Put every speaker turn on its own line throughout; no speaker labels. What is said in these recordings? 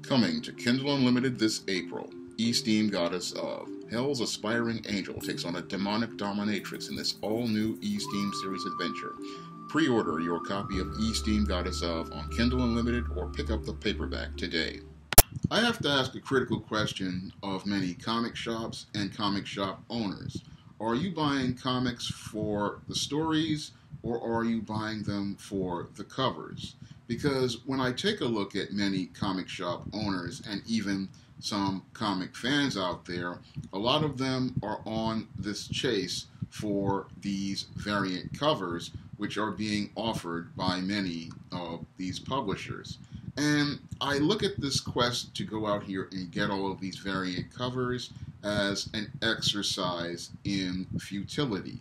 Coming to Kindle Unlimited this April, Esteemed Goddess of. Hell's aspiring angel takes on a demonic dominatrix in this all-new Esteemed series adventure. Pre-order your copy of Esteemed Goddess of on Kindle Unlimited or pick up the paperback today. I have to ask a critical question of many comic shops and comic shop owners. Are you buying comics for the stories or are you buying them for the covers? Because when I take a look at many comic shop owners and even some comic fans out there, a lot of them are on this chase for these variant covers which are being offered by many of these publishers. And I look at this quest to go out here and get all of these variant covers as an exercise in futility.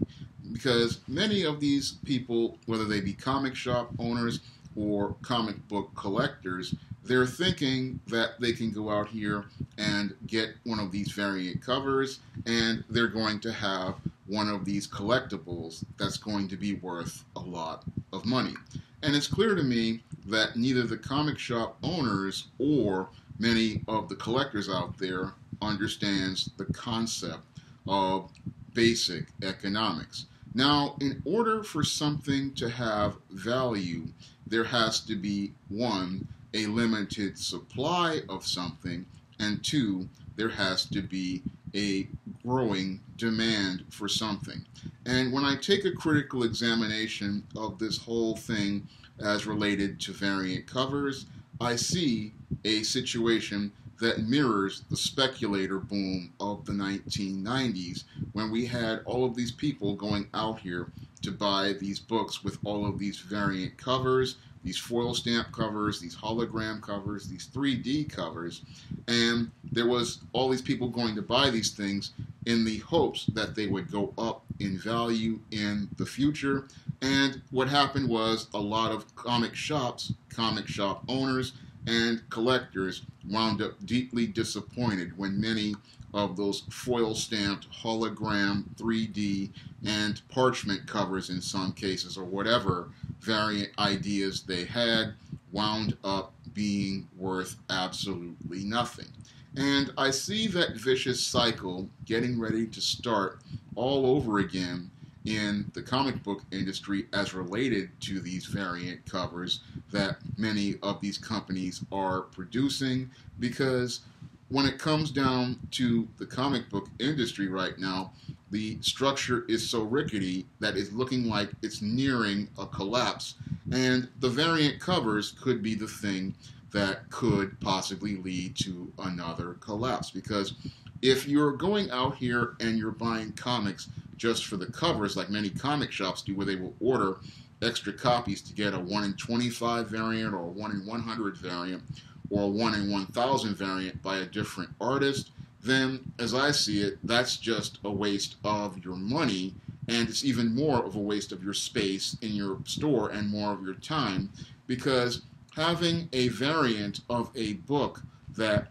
Because many of these people, whether they be comic shop owners or comic book collectors, they're thinking that they can go out here and get one of these variant covers and they're going to have one of these collectibles that's going to be worth a lot of money. And it's clear to me that neither the comic shop owners or many of the collectors out there understands the concept of basic economics. Now, in order for something to have value, there has to be, one, a limited supply of something, and two, there has to be a growing demand for something. And when I take a critical examination of this whole thing as related to variant covers, I see a situation that mirrors the speculator boom of the 1990s when we had all of these people going out here to buy these books with all of these variant covers, these foil stamp covers, these hologram covers, these 3D covers, and there was all these people going to buy these things in the hopes that they would go up in value in the future. And what happened was a lot of comic shop owners and collectors wound up deeply disappointed when many of those foil stamped hologram 3D and parchment covers in some cases or whatever variant ideas they had wound up being worth absolutely nothing. And I see that vicious cycle getting ready to start all over again in the comic book industry as related to these variant covers that many of these companies are producing, because when it comes down to the comic book industry right now, the structure is so rickety that it's looking like it's nearing a collapse, and the variant covers could be the thing that could possibly lead to another collapse. Because if you're going out here and you're buying comics just for the covers, like many comic shops do, where they will order extra copies to get a 1 in 25 variant or a 1 in 100 variant or a 1 in 1000 variant by a different artist, then as I see it, that's just a waste of your money, and it's even more of a waste of your space in your store and more of your time, because having a variant of a book that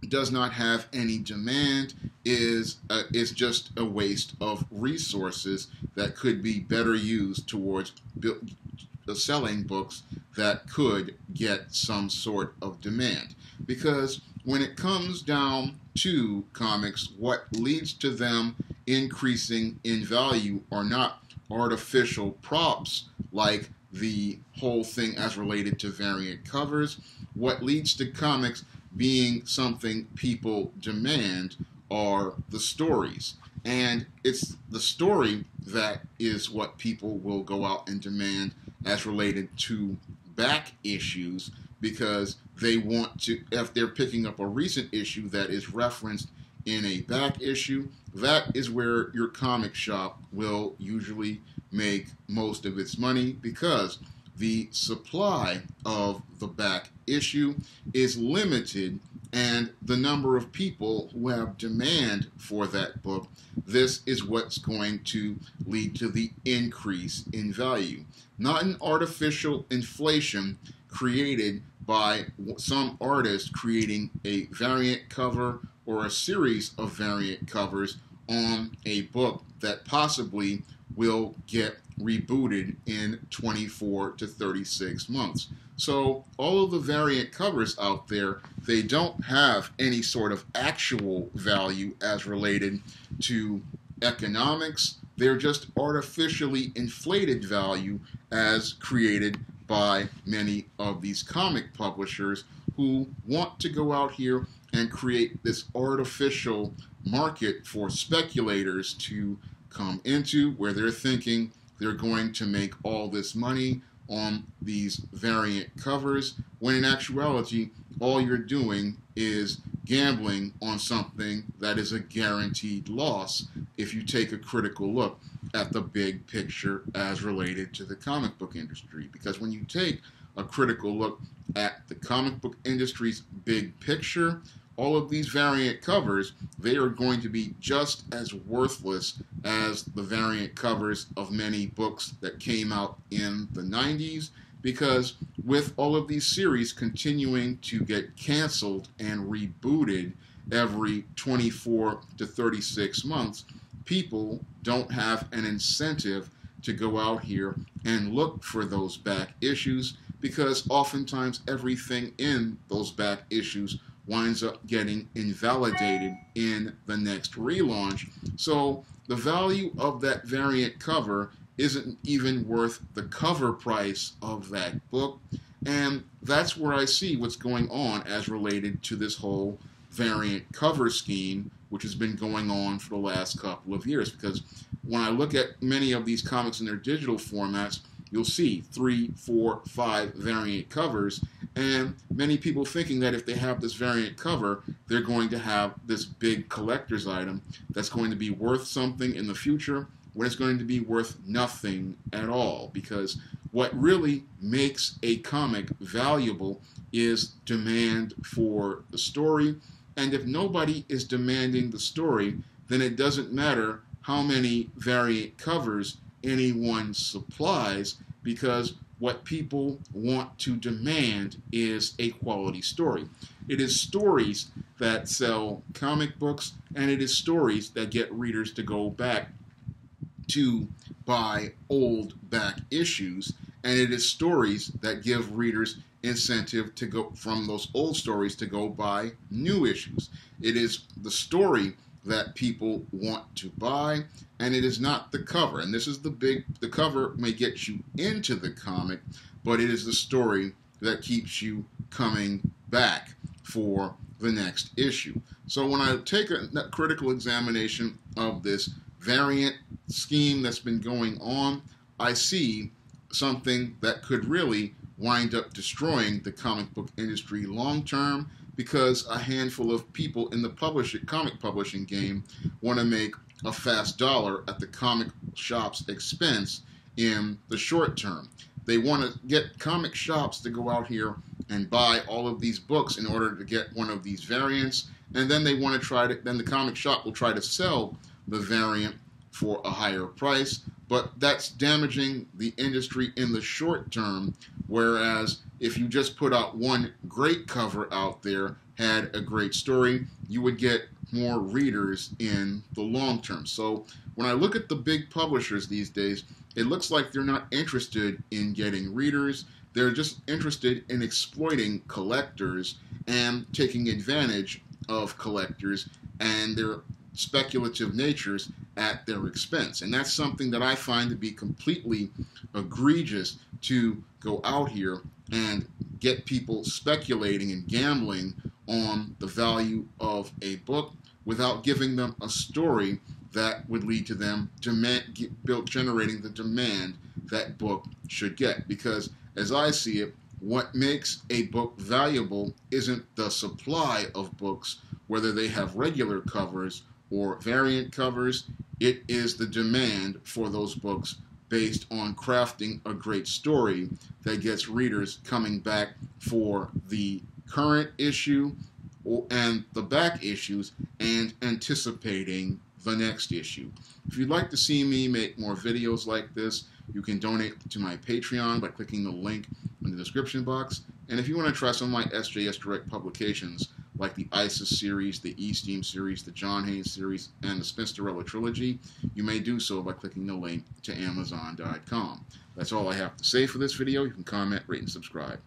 does not have any demand is just a waste of resources that could be better used towards selling books that could get some sort of demand. Because when it comes down to comics, what leads to them increasing in value are not artificial props like the whole thing as related to variant covers. What leads to comics being something people demand are the stories. And it's the story that is what people will go out and demand as related to back issues, because they want to, if they're picking up a recent issue that is referenced in a back issue, that is where your comic shop will usually make most of its money, because the supply of the back issue is limited, and the number of people who have demand for that book, this is what's going to lead to the increase in value. Not an artificial inflation created by some artist creating a variant cover or a series of variant covers on a book that possibly will get rebooted in 24 to 36 months. So all of the variant covers out there, they don't have any sort of actual value as related to economics. They're just artificially inflated value as created by many of these comic publishers who want to go out here and create this artificial market for speculators to come into, where they're thinking they're going to make all this money on these variant covers, when in actuality all you're doing is gambling on something that is a guaranteed loss if you take a critical look at the big picture as related to the comic book industry. Because when you take a critical look at the comic book industry's big picture, all of these variant covers, they are going to be just as worthless as the variant covers of many books that came out in the 90s, because with all of these series continuing to get canceled and rebooted every 24 to 36 months, people don't have an incentive to go out here and look for those back issues, because oftentimes everything in those back issues winds up getting invalidated in the next relaunch. So the value of that variant cover isn't even worth the cover price of that book. And that's where I see what's going on as related to this whole variant cover scheme, which has been going on for the last couple of years. Because when I look at many of these comics in their digital formats, you'll see 3, 4, 5 variant covers, and many people thinking that if they have this variant cover, they're going to have this big collector's item that's going to be worth something in the future, when it's going to be worth nothing at all. Because what really makes a comic valuable is demand for the story, and if nobody is demanding the story, then it doesn't matter how many variant covers anyone supplies, because what people want to demand is a quality story. It is stories that sell comic books, and it is stories that get readers to go back to buy old back issues, and it is stories that give readers incentive to go from those old stories to go buy new issues. It is the story that people want to buy, and it is not the cover. And this is the cover may get you into the comic, but it is the story that keeps you coming back for the next issue. So when I take a critical examination of this variant scheme that's been going on, I see something that could really wind up destroying the comic book industry long term, because a handful of people in the comic publishing game want to make a fast dollar at the comic shop's expense in the short term. They want to get comic shops to go out here and buy all of these books in order to get one of these variants, and then then the comic shop will try to sell the variant for a higher price, but that's damaging the industry in the short term, whereas if you just put out one great cover out there, had a great story, you would get more readers in the long term. So when I look at the big publishers these days, it looks like they're not interested in getting readers. They're just interested in exploiting collectors and taking advantage of collectors and their speculative natures at their expense. And that's something that I find to be completely egregious, to go out here and get people speculating and gambling on the value of a book without giving them a story that would lead to them generating the demand that book should get. Because as I see it, what makes a book valuable isn't the supply of books, whether they have regular covers or variant covers. It is the demand for those books based on crafting a great story that gets readers coming back for the current issue and the back issues and anticipating the next issue. If you'd like to see me make more videos like this, you can donate to my Patreon by clicking the link in the description box. And if you want to try some of my SJS Direct publications, like the ISIS series, the E-Steam series, the John Haynes series, and the Spinsterella trilogy, you may do so by clicking the link to Amazon.com. That's all I have to say for this video. You can comment, rate, and subscribe.